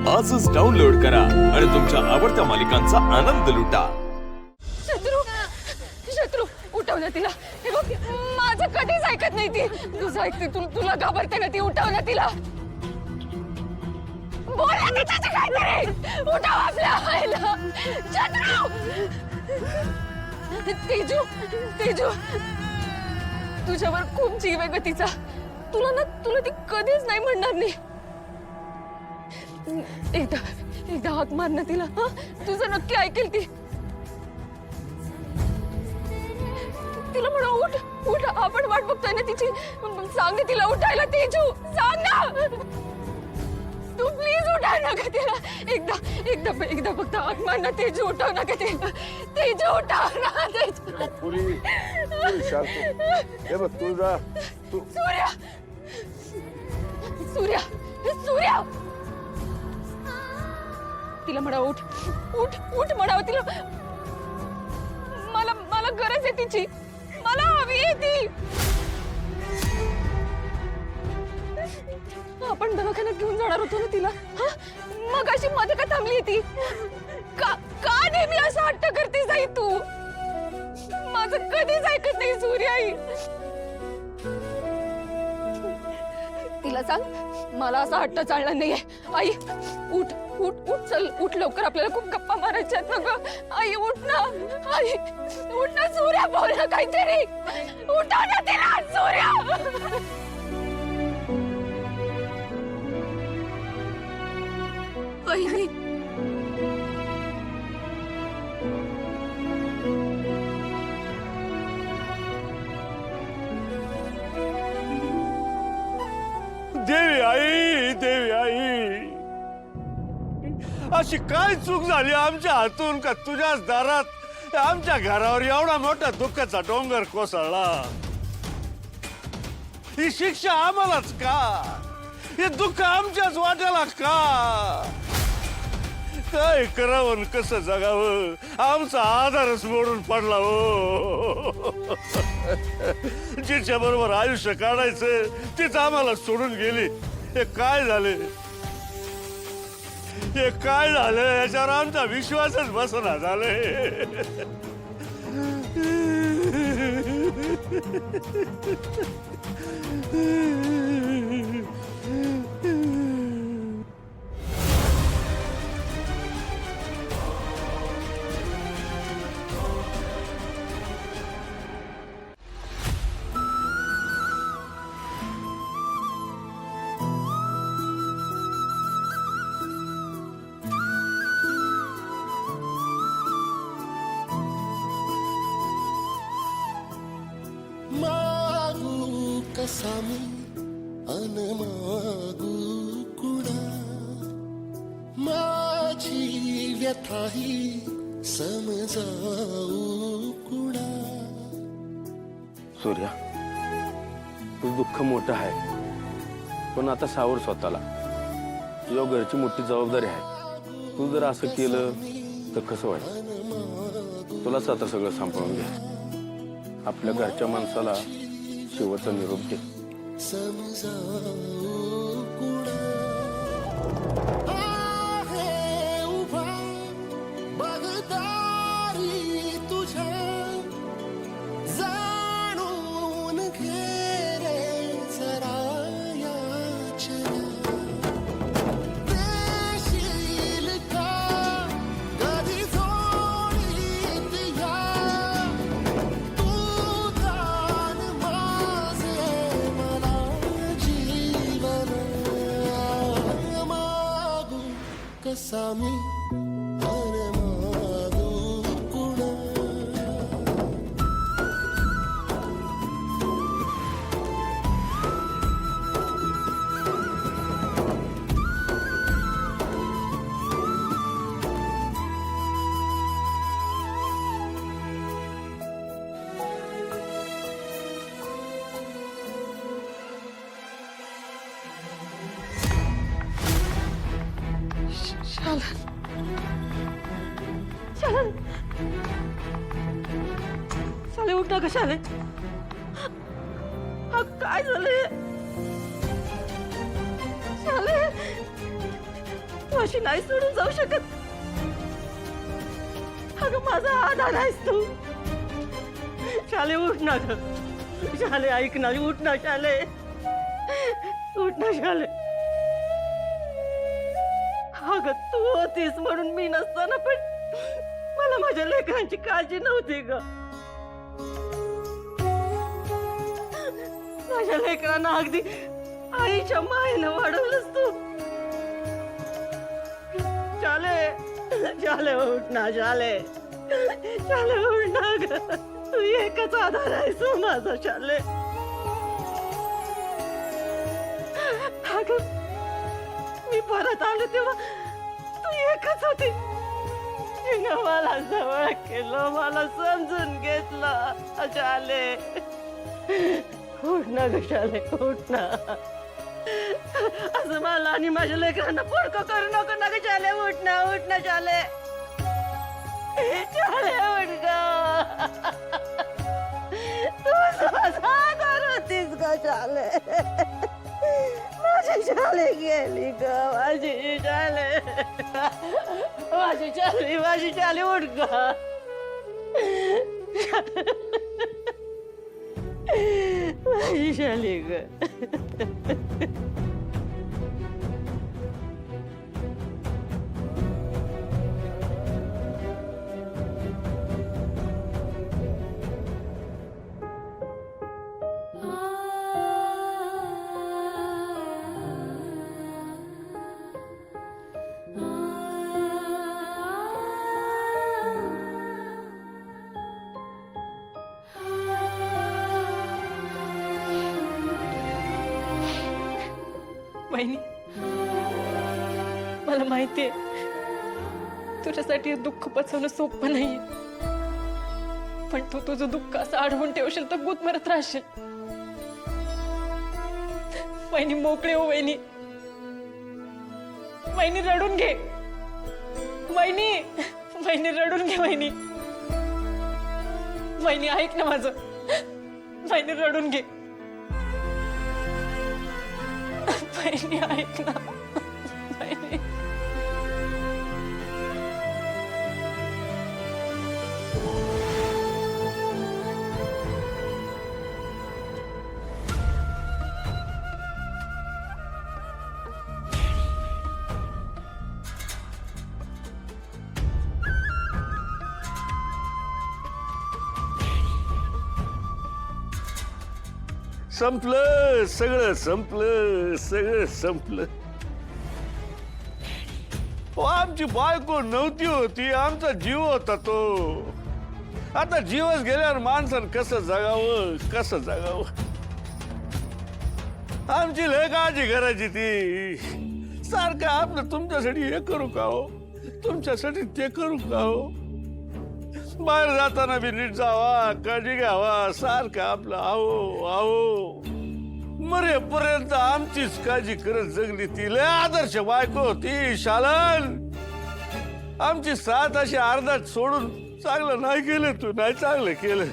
आजच डाउनलोड करा आणि तुमच्या आवडत्या मालिकांचा आनंद लुटा। शत्रू शत्रू उठव ना तिला। हे बघ माझं कधीच ऐकत नाही ती। तुझं ऐकते तुला घाबरते ना ती। उठव ना तिला। बोल ना तिच्याचं काहीतरी। उठव आपल्या आईला। शत्रू तेजू तेजू तुझ्यावर खूप जीव आहे ग तिचा। तुला ती कधीच नाही म्हणणार नाही। एकदा हाक मार ना तिला। हा तुझं नक्की ऐकेल ती। तिला म्हणा उठ उठ। आपण वाट बघतोय ना तिची। सांग ना तिला उठायला। तेजू सांग ना तू प्लीज उठाय ना ग तिला। एकदा फक्त हाक मार ना। तेजू उठव ना ग तिला। तेजू उठव ना तेजू। पुरी शांत हे बघ तू जा तू। सूर्या सूर्या सूर्या तिला म्हणा उठ उठ उठ म्हणावं तिला। मला गरज आहे तिची। मला हवी आहे ती। आपण दवाखान्यात घेऊन जाणार होतो ना तिला। हा मग अशी मध्ये का थांबली ती? का नेहमी असं हट्ट करतेस आई तू? माझं कधीच ऐकत नाही सूर्याई। तिला सांग मला असा हट्ट चालणार नाहीये। आई उठ उठ उठ चल उठ लवकर। आपल्याला खूप गप्पा मारायच्या आहेत ना ग। आई उठ ना। आई उठ ना। सूर्या बोल ना काहीतरी। उठा ना तिला सूर्या। वहिनी देवी आई अशी काय चूक झाली आमच्या हातून का तुझ्याच दारात आमच्या घरावर एवढा मोठा दुःखाचा डोंगर कोसळला? ही शिक्षा आम्हालाच का? हे दुःख आमच्याच वाट्याला का? काय करावं कसं जगावं? आमचा आधारच मोडून पडला हो। जिच्या बरोबर आयुष्य काढायचं तीच आम्हाला सोडून गेली। हे काय झालं याच्यावर आमचा विश्वासच बसना झाले। कसामी अनमागू कुणा माझी व्यथाही समजाऊ कुणा। सूर्या तुझं दुःख मोठं आहे पण आता सावर स्वतःला। तुझ्या घरची मोठी जबाबदारी आहे। तू जर असं केलं तर कसं वाटेल? तुलाच आता सगळं सांभाळून घे। आपल्या घरच्या माणसाला शेवटचा निरोप दे। समजाऊ कुणा आहे उभा बगदारी तुझ्या जाणून घे रे जरा याचना। देशील का कधी जोडीत या तू दान माझे मला जीवन मागू कसा मी अरे मागू कुणा। शाले उठ ना ग शाले। हा काय झालंय? शाले तू अशी नाही सोडून जाऊ शकत. अगं माझा आधार आहेस तू. शाले उठ ना ग. शाले ऐक ना, उठ ना शाले, उठ ना शाले. अगं तू होतीस म्हणून मी नसताना पण मला माझ्या लेकरांची काळजी नव्हती ग. माझ्या लेकरांना अगदी आईच्या मायेनं वाढवलंस तू. शाले, शाले उठ ना शाले, शाले उठ ना ग. तू एकच आधार आहेस माझा शाले. अगं मी परत आले तेव्हा तू एकच होती. तिनं मला जवळ केलं, मला समजून घेतलं. शाले उठ ना ग शाले, उठ ना. असं मला आणि माझ्या लेकरांना पोरकं करू नको ना ग शाले. उठ ना, उठ ना शाले, शाले उठ ग. तू माझा आधार होतीस ग शाले. माझी शाले गेली ग, माझी शाले, माझी शाले, माझी शाले उठ ग. माझी शाले ग. वहिनी, मला माहितीये तुझ्यासाठी हे दुःख पचवणं सोपं नाहीये, पण तू तुझं दुःख असं अडवून ठेवशील तर गुद मरत राहशील. वहिनी मोकळे हो. वहिनी, वहिनी रडून घे. वहिनी, वहिनी रडून घे. वहिनी, वहिनी ऐक ना माझं. वहिनी रडून घे. वहिनी ऐक ना. वहिनी, संपलं सगळं, संपलं सगळं, संपलं. आमची बायको नव्हती होती, आमचा जीव होता तो. आता जीवच गेल्यावर माणसानं कसं जगावं, कसं जगावं. आमची लय काळजी करायची ती. सारखं आपलं तुमच्यासाठी हे करू का हो, तुमच्यासाठी ते करू का हो. बाहेर जाताना बी नीट जावा, काळजी घ्यावा. सारखं आपलं आहो आहो. मरेपर्यंत आमचीच काळजी करत जगली ती. लय आदर्श बायको होती शालन. आमची साथ अशी अर्धात सोडून चांगलं नाही केलं तू, नाही चांगलं केलं.